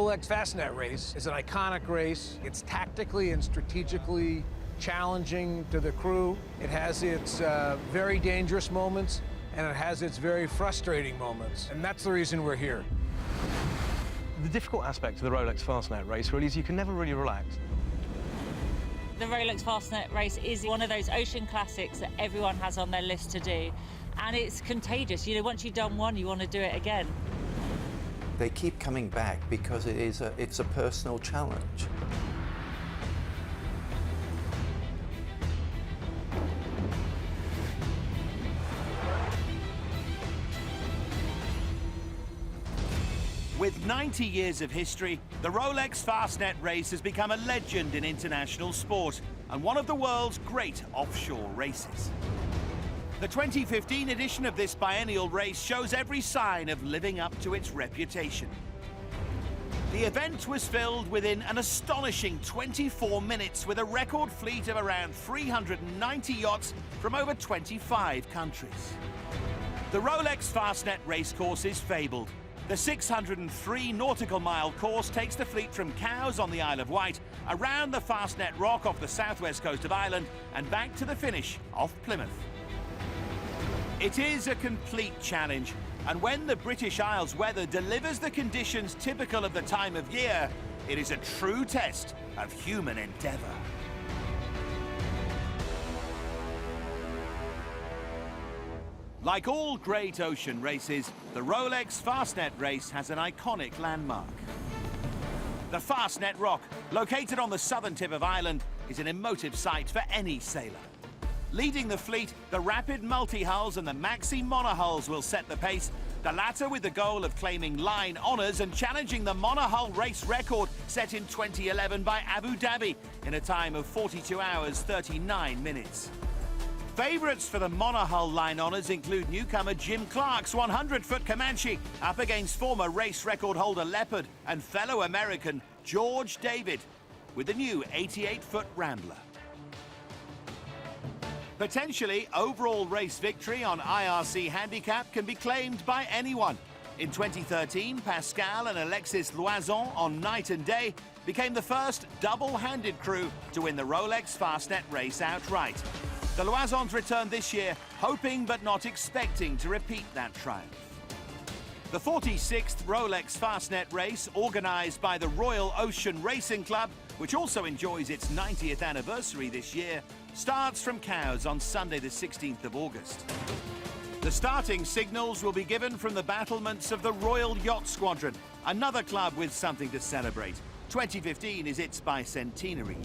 Rolex Fastnet Race is an iconic race. It's tactically and strategically challenging to the crew. It has its very dangerous moments, and it has its very frustrating moments. And that's the reason we're here. The difficult aspect of the Rolex Fastnet Race really is you can never really relax. The Rolex Fastnet Race is one of those ocean classics that everyone has on their list to do. And it's contagious. You know, once you've done one, you want to do it again. They keep coming back because it's a personal challenge. With 90 years of history, the Rolex Fastnet Race has become a legend in international sport and one of the world's great offshore races. The 2015 edition of this biennial race shows every sign of living up to its reputation. The event was filled within an astonishing 24 minutes with a record fleet of around 390 yachts from over 25 countries. The Rolex Fastnet Racecourse is fabled. The 603 nautical mile course takes the fleet from Cowes on the Isle of Wight, around the Fastnet Rock off the southwest coast of Ireland, and back to the finish off Plymouth. It is a complete challenge, and when the British Isles weather delivers the conditions typical of the time of year, it is a true test of human endeavour. Like all great ocean races, the Rolex Fastnet Race has an iconic landmark. The Fastnet Rock, located on the southern tip of Ireland, is an emotive sight for any sailor. Leading the fleet, the rapid multi-hulls and the maxi monohulls will set the pace, the latter with the goal of claiming line honours and challenging the monohull race record set in 2011 by Abu Dhabi in a time of 42 hours, 39 minutes. Favourites for the monohull line honours include newcomer Jim Clark's 100-foot Comanche up against former race record holder Leopard and fellow American George David with the new 88-foot Rambler. Potentially, overall race victory on IRC handicap can be claimed by anyone. In 2013, Pascal and Alexis Loison on night and day became the first double-handed crew to win the Rolex Fastnet Race outright. The Loisons returned this year, hoping but not expecting to repeat that triumph. The 46th Rolex Fastnet Race, organised by the Royal Ocean Racing Club, which also enjoys its 90th anniversary this year, starts from Cowes on Sunday the 16th of August. The starting signals will be given from the battlements of the Royal Yacht Squadron, another club with something to celebrate. 2015 is its bicentenary.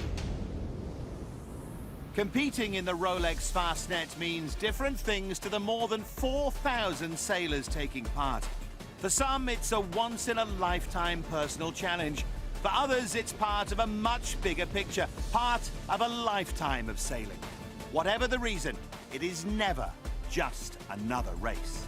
Competing in the Rolex Fastnet means different things to the more than 4,000 sailors taking part. For some, it's a once-in-a-lifetime personal challenge. For others, it's part of a much bigger picture, part of a lifetime of sailing. Whatever the reason, it is never just another race.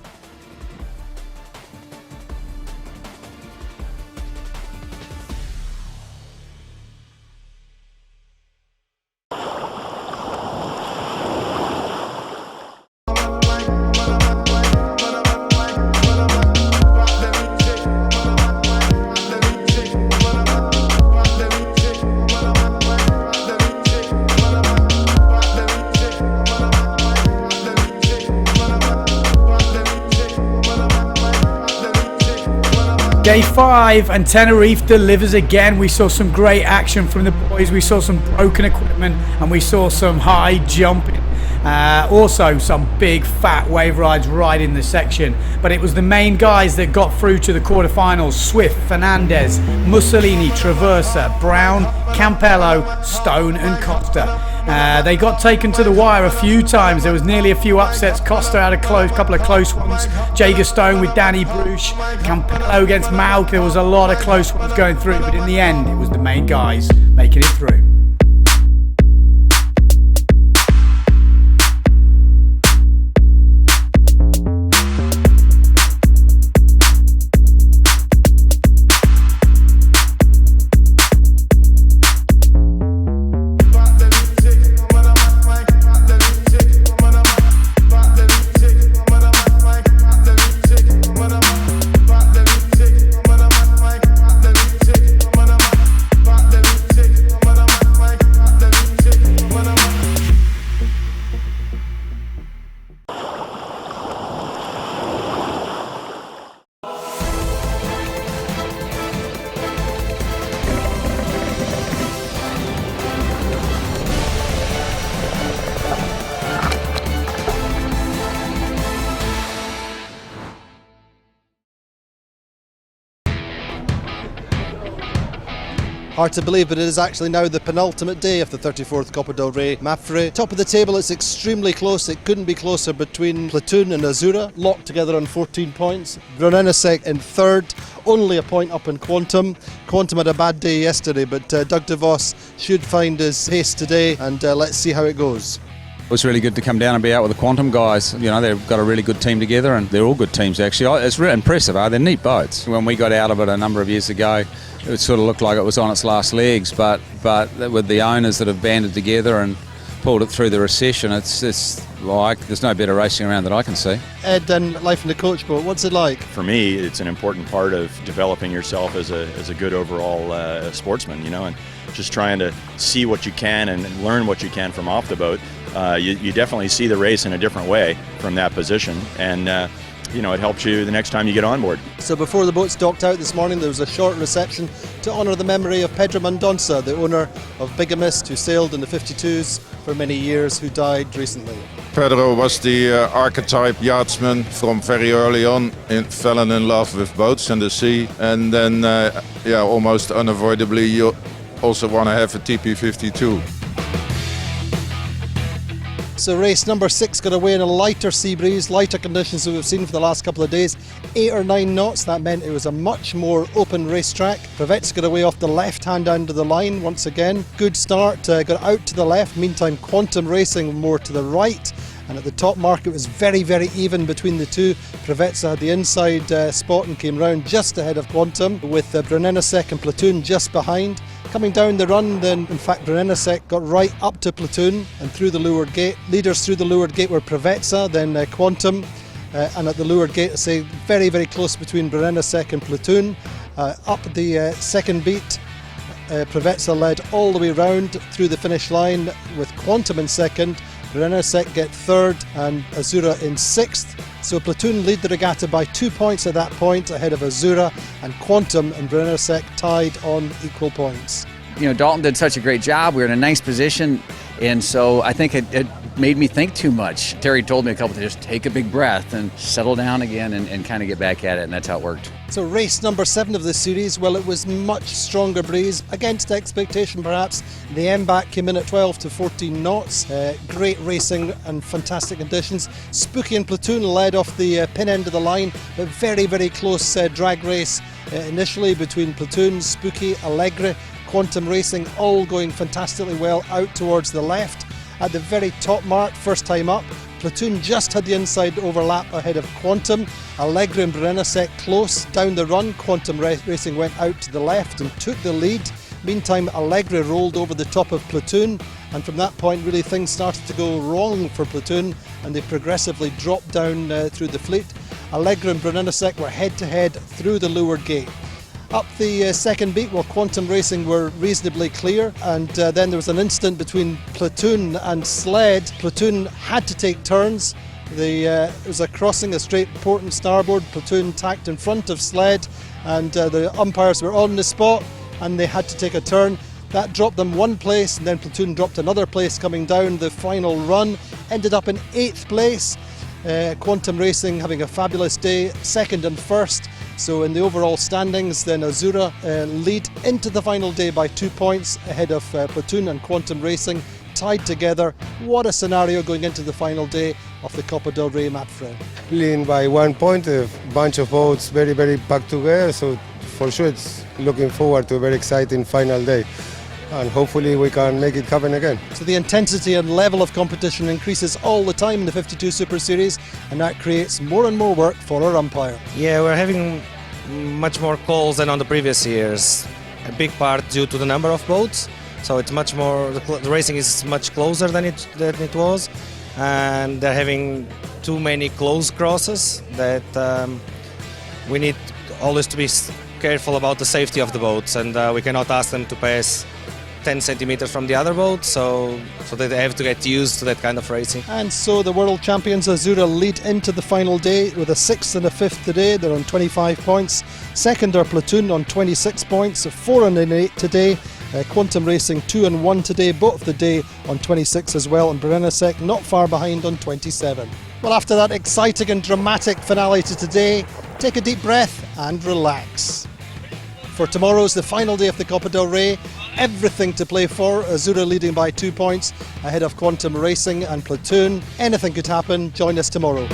Day 5 and Tenerife delivers again. We saw some great action from the boys. We saw some broken equipment and we saw some high jumping. Also some big fat wave rides right in the section. But it was the main guys that got through to the quarterfinals. Swift, Fernandez, Mussolini, Traversa, Brown, Campello, Stone and Costa. They got taken to the wire a few times. There was nearly a few upsets. Costa had a couple of close ones. Jager Stone with Danny Bruce. Campello against Malk. There was a lot of close ones going through, but in the end, it was the main guys making it through. Hard to believe, but it is actually now the penultimate day of the 34th Copa del Rey Mapfre. Top of the table, it's extremely close. It couldn't be closer between Platoon and Azura, locked together on 14 points. Brunello in third, only a point up in Quantum. Quantum had a bad day yesterday, but Doug de Vos should find his pace today, and let's see how it goes. It was really good to come down and be out with the Quantum guys. You know, they've got a really good team together, and they're all good teams actually. It's really impressive, they're neat boats. When we got out of it a number of years ago, it sort of looked like it was on its last legs, but with the owners that have banded together and pulled it through the recession, it's like there's no better racing around that I can see. Ed, and life in the coach boat, what's it like? For me, it's an important part of developing yourself as a good overall sportsman, you know, and just trying to see what you can and learn what you can from off the boat. You definitely see the race in a different way from that position, and you know, it helps you the next time you get on board. So before the boats docked out this morning, there was a short reception to honour the memory of Pedro Mendonça, the owner of Bigamist, who sailed in the 52's for many years, who died recently. Pedro was the archetype yachtsman from very early on, fell in love with boats and the sea, and then yeah, almost unavoidably you also want to have a TP52. So race number 6 got away in a lighter sea breeze, lighter conditions that we've seen for the last couple of days. 8 or 9 knots, that meant it was a much more open racetrack. Prevets got away off the left-hand end of the line once again. Good start, got out to the left. Meantime, Quantum Racing more to the right. And at the top mark, it was very, very even between the two. Preveza had the inside spot and came round just ahead of Quantum, with Brunello and Platoon just behind. Coming down the run, then, in fact, Brunello got right up to Platoon and through the leeward gate. Leaders through the leeward gate were Preveza, then Quantum, and at the leeward gate, I say, very, very close between Brunello and Platoon. Up the second beat, Preveza led all the way round through the finish line with Quantum in second. Brunello get third and Azura in sixth. So Platoon lead the regatta by 2 points at that point ahead of Azura, and Quantum and Brunello tied on equal points. You know, Dalton did such a great job. We were in a nice position, and so I think it made me think too much. Terry told me a couple times, just take a big breath and settle down again and kind of get back at it, and that's how it worked. So race number 7 of this series, well, it was much stronger breeze, against expectation perhaps. The MBAC came in at 12 to 14 knots. Great racing and fantastic conditions. Spooky and Platoon led off the pin end of the line, but very, very close drag race initially between Platoon, Spooky, Allegre, Quantum Racing, all going fantastically well out towards the left. At the very top mark, first time up, Platoon just had the inside overlap ahead of Quantum. Allegre and Brunello close down the run. Quantum Racing went out to the left and took the lead. Meantime, Allegre rolled over the top of Platoon, and from that point really things started to go wrong for Platoon, and they progressively dropped down through the fleet. Allegre and Brunello were head to head through the leeward gate. Up the second beat, well, Quantum Racing were reasonably clear, and then there was an instant between Platoon and Sled. Platoon had to take turns. It was a crossing, a straight port and starboard. Platoon tacked in front of Sled, and the umpires were on the spot, and they had to take a turn. That dropped them 1 place, and then Platoon dropped another place coming down the final run. Ended up in 8th place. Quantum Racing having a fabulous day, second and first. So in the overall standings, then Azura lead into the final day by 2 points ahead of Platoon and Quantum Racing, tied together. What a scenario going into the final day of the Copa del Rey Mapfre. Leading by 1 point, a bunch of boats very, very packed together, so for sure it's looking forward to a very exciting final day. And hopefully we can make it happen again. So the intensity and level of competition increases all the time in the 52 Super Series, and that creates more and more work for our umpire. Yeah, we're having much more calls than on the previous years. A big part due to the number of boats, so it's much more. The racing is much closer than it was, and they're having too many close crosses that we need always to be careful about the safety of the boats, and we cannot ask them to pass 10 centimeters from the other boat, so they have to get used to that kind of racing. And so the world champions Azura lead into the final day with a 6th and a 5th today. They're on 25 points. Second are Platoon on 26 points, 4 and 8 today. Quantum Racing 2 and 1 today, both the day on 26 as well, and Brunello not far behind on 27. Well, after that exciting and dramatic finale to today, take a deep breath and relax. For tomorrow's the final day of the Copa del Rey, everything to play for. Azura leading by 2 points ahead of Quantum Racing and Platoon. Anything could happen. Join us tomorrow.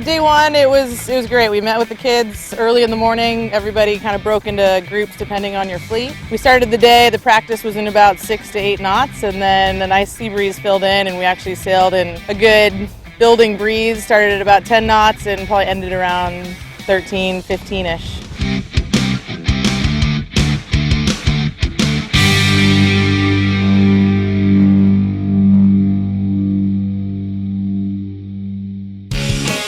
Day one, it was great. We met with the kids early in the morning. Everybody kind of broke into groups depending on your fleet. We started the day, the practice was in about 6 to 8 knots, and then a nice sea breeze filled in, and we actually sailed in a good building breeze. Started at about 10 knots and probably ended around 13, 15-ish.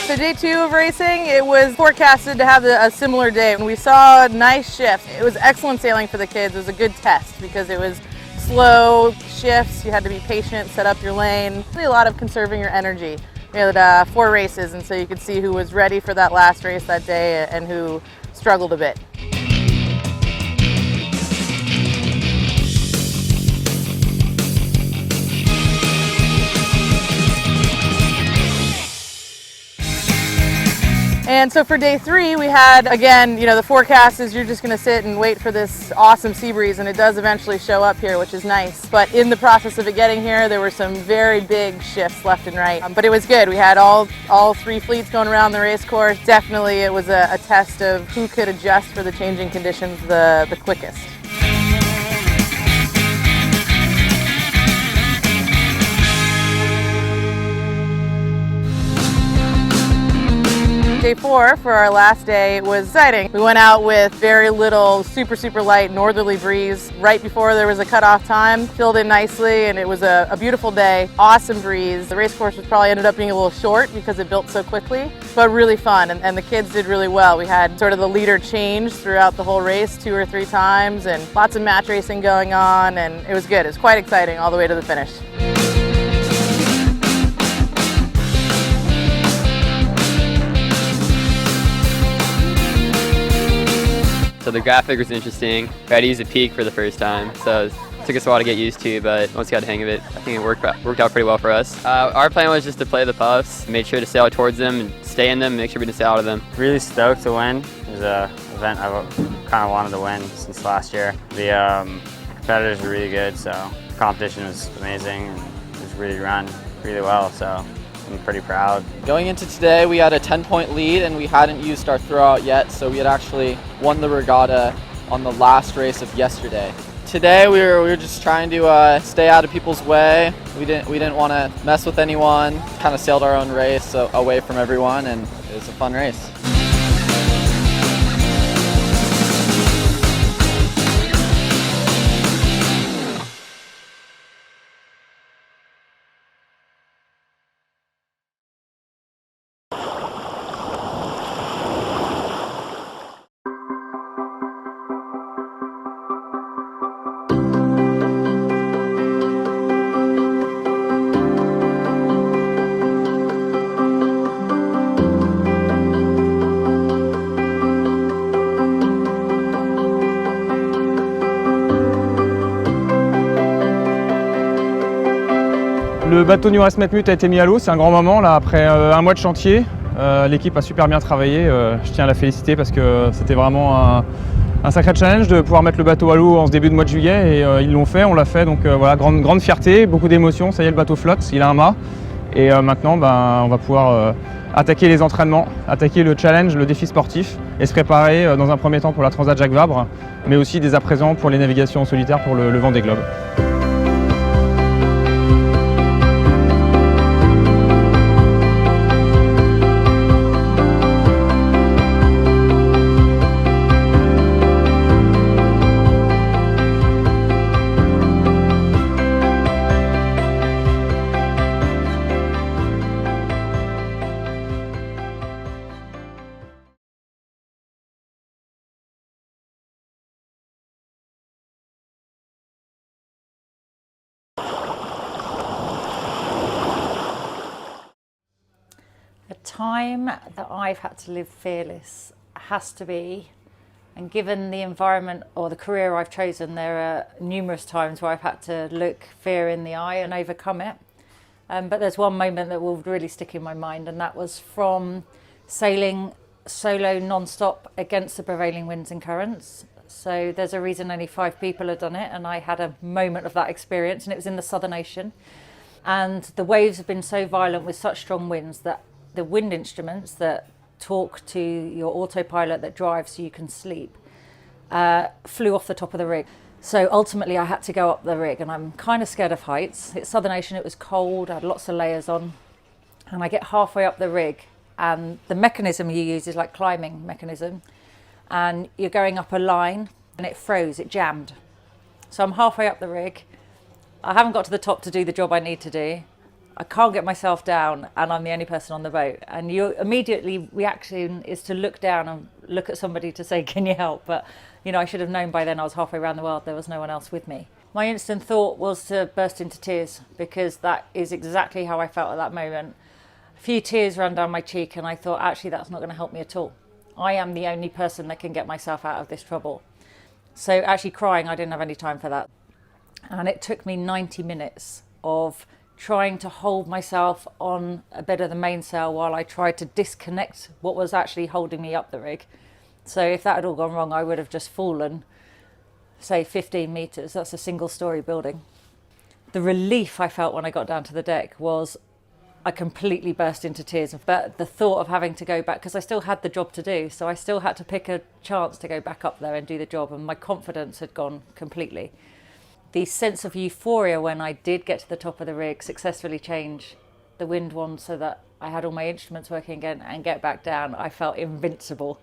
So day 2 of racing, it was forecasted to have a similar day, and we saw nice shifts. It was excellent sailing for the kids. It was a good test because it was slow shifts. You had to be patient, set up your lane. Really a lot of conserving your energy. We had 4 races, and so you could see who was ready for that last race that day and who struggled a bit. And so for day 3, we had, again, the forecast is you're just going to sit and wait for this awesome sea breeze, and it does eventually show up here, which is nice. But in the process of it getting here, there were some very big shifts left and right. But it was good. We had all 3 fleets going around the race course. Definitely it was a test of who could adjust for the changing conditions the quickest. Day 4 for our last day was exciting. We went out with very little super light northerly breeze right before there was a cutoff time, filled in nicely, and it was a beautiful day. Awesome breeze. The race course was probably ended up being a little short because it built so quickly, but really fun, and the kids did really well. We had sort of the leader change throughout the whole race 2 or 3 times, and lots of match racing going on, and it was good. It was quite exciting all the way to the finish. So the graphic was interesting. We had to use a peak for the first time, so it took us a while to get used to, but once we got the hang of it, I think it worked out pretty well for us. Our plan was just to play the puffs, made sure to sail towards them and stay in them, make sure we didn't sail out of them. Really stoked to win. It was an event I kind of wanted to win since last year. The competitors were really good, so the competition was amazing, and it was really run really well, so I'm pretty proud. Going into today, we had a 10-point lead and we hadn't used our throwout yet, so we had actually won the regatta on the last race of yesterday. Today we were just trying to stay out of people's way. We didn't want to mess with anyone. Kind of sailed our own race away from everyone, and it was a fun race. Le bateau New Rasmetmut a été mis à l'eau, c'est un grand moment là après un mois de chantier. L'équipe a super bien travaillé, je tiens à la féliciter parce que c'était vraiment un sacré challenge de pouvoir mettre le bateau à l'eau en ce début de mois de juillet et ils l'ont fait, on l'a fait, donc voilà, grande fierté, beaucoup d'émotions, ça y est le bateau flotte, il a un mât Et maintenant, on va pouvoir attaquer les entraînements, attaquer le challenge, le défi sportif et se préparer dans un premier temps pour la Transat Jacques Vabre, mais aussi dès à présent pour les navigations en solitaire pour le Vendee Globe. The time that I've had to live fearless has to be, and given the environment or the career I've chosen, there are numerous times where I've had to look fear in the eye and overcome it. But there's one moment that will really stick in my mind, and that was from sailing solo non-stop against the prevailing winds and currents. So there's a reason only 5 people have done it, and I had a moment of that experience, and it was in the Southern Ocean. And the waves have been so violent with such strong winds that the wind instruments that talk to your autopilot that drives so you can sleep flew off the top of the rig. So ultimately I had to go up the rig, and I'm kind of scared of heights. It's Southern Ocean, it was cold, I had lots of layers on, and I get halfway up the rig, and the mechanism you use is like climbing mechanism, and you're going up a line and it froze, it jammed. So I'm halfway up the rig, I haven't got to the top to do the job I need to do. I can't get myself down, and I'm the only person on the boat. And your immediately reaction is to look down and look at somebody to say, can you help? But, you know, I should have known by then I was halfway around the world. There was no one else with me. My instant thought was to burst into tears, because that is exactly how I felt at that moment. A few tears ran down my cheek, and I thought, actually, that's not going to help me at all. I am the only person that can get myself out of this trouble. So actually crying, I didn't have any time for that. And it took me 90 minutes of trying to hold myself on a bit of the mainsail while I tried to disconnect what was actually holding me up the rig. So if that had all gone wrong, I would have just fallen, say 15 meters. That's a single story building. The relief I felt when I got down to the deck was I completely burst into tears. But the thought of having to go back, because I still had the job to do, so I still had to pick a chance to go back up there and do the job, and my confidence had gone completely. The sense of euphoria when I did get to the top of the rig, successfully change the wind wand so that I had all my instruments working again, and get back down, I felt invincible.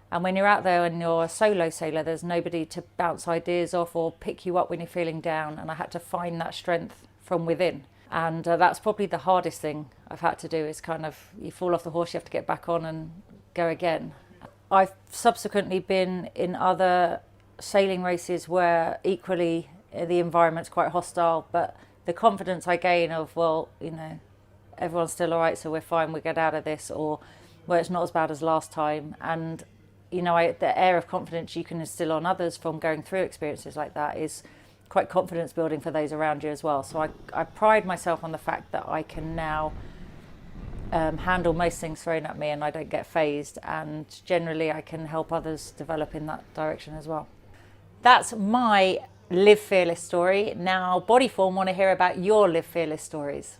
And when you're out there and you're a solo sailor, there's nobody to bounce ideas off or pick you up when you're feeling down, and I had to find that strength from within. And that's probably the hardest thing I've had to do, is kind of, you fall off the horse, you have to get back on and go again. I've subsequently been in other sailing races where equally the environment's quite hostile, but the confidence I gain of, well, you know, everyone's still all right, so we're fine, we get out of this, or, well, it's not as bad as last time. And, you know, the air of confidence you can instill on others from going through experiences like that is quite confidence building for those around you as well. So I pride myself on the fact that I can now handle most things thrown at me, and I don't get fazed, and generally I can help others develop in that direction as well. That's my Live Fearless story. Now, Bodyform want to hear about your Live Fearless stories.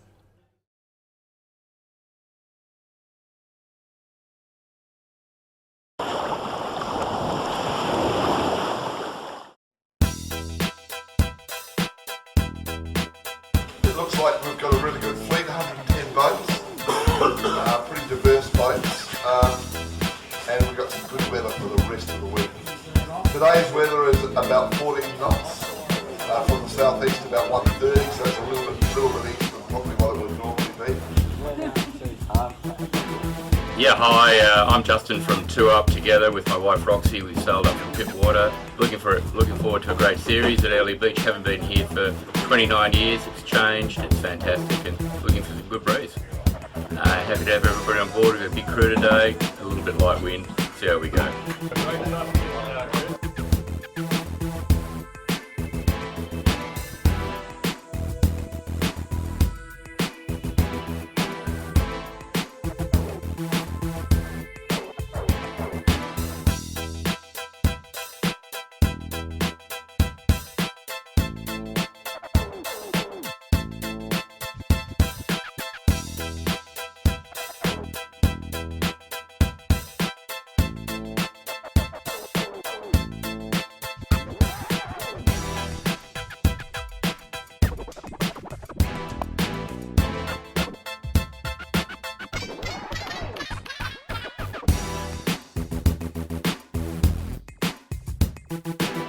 It looks like we've got a really good fleet, 110 boats, pretty diverse boats, and we've got some good weather for the rest of the week. Today's weather is about 14 knots, from the southeast about 130, so it's a little bit east of probably what it would normally be. Yeah, hi, I'm Justin from Two Up together with my wife Roxy. We sailed up from Pittwater. Looking forward to a great series at Airlie Beach. Haven't been here for 29 years. It's changed, it's fantastic, and looking for some good breeze. Happy to have everybody on board. We've got a big crew today, a little bit light wind. See how we go. Bye.